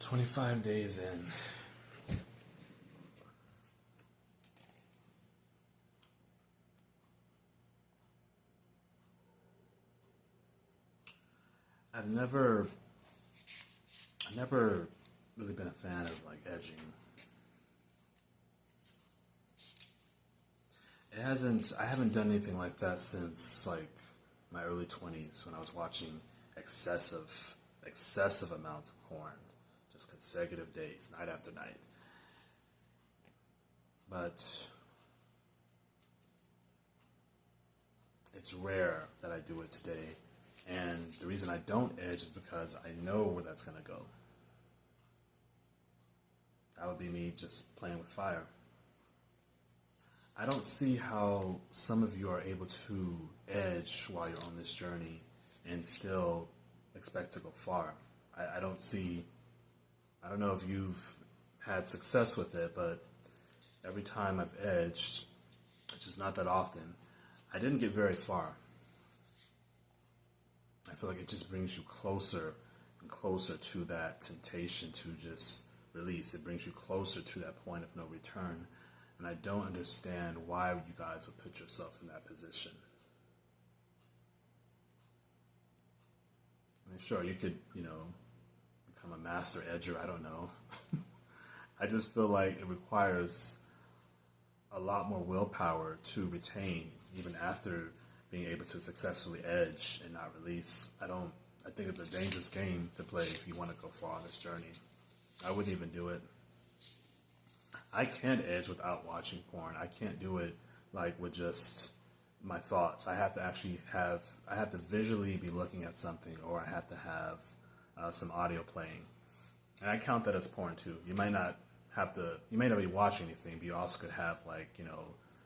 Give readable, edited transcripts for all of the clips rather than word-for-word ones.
25 days in. I've never really been a fan of like edging. I haven't done anything like that since like my early 20s when I was watching excessive amounts of porn, just consecutive days, night after night. But it's rare that I do it today. And the reason I don't edge is because I know where that's going to go. That would be me just playing with fire. I don't see how some of you are able to edge while you're on this journey and still expect to go far. I don't know if you've had success with it, but every time I've edged, which is not that often, I didn't get very far. I feel like it just brings you closer and closer to that temptation to just release. It brings you closer to that point of no return. And I don't understand why you guys would put yourself in that position. I mean, sure, you could, become a master edger, I don't know. I just feel like it requires a lot more willpower to retain, even after being able to successfully edge and not release. I think it's a dangerous game to play if you want to go far on this journey. I wouldn't even do it. I can't edge without watching porn. I can't do it like with just my thoughts. I have to visually be looking at something, or I have to have some audio playing. And I count that as porn too. You may not be watching anything, but you also could have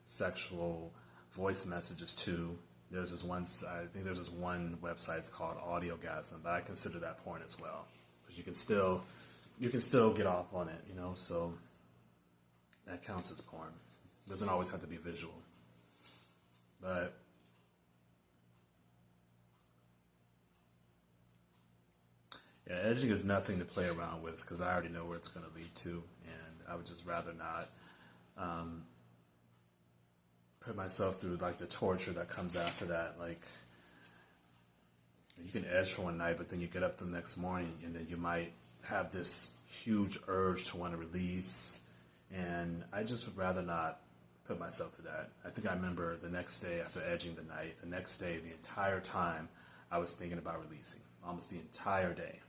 sexual voice messages too. I think there's this one website, it's called Audiogasm, but I consider that porn as well. Because you can still get off on it, so that counts as porn. It doesn't always have to be visual. But yeah, edging is nothing to play around with because I already know where it's going to lead to, and I would just rather not put myself through like the torture that comes after that. Like, you can edge for one night, but then you get up the next morning and then you might have this huge urge to want to release, and I just would rather not put myself to that. I think I remember the next day after edging the entire time I was thinking about releasing, almost the entire day.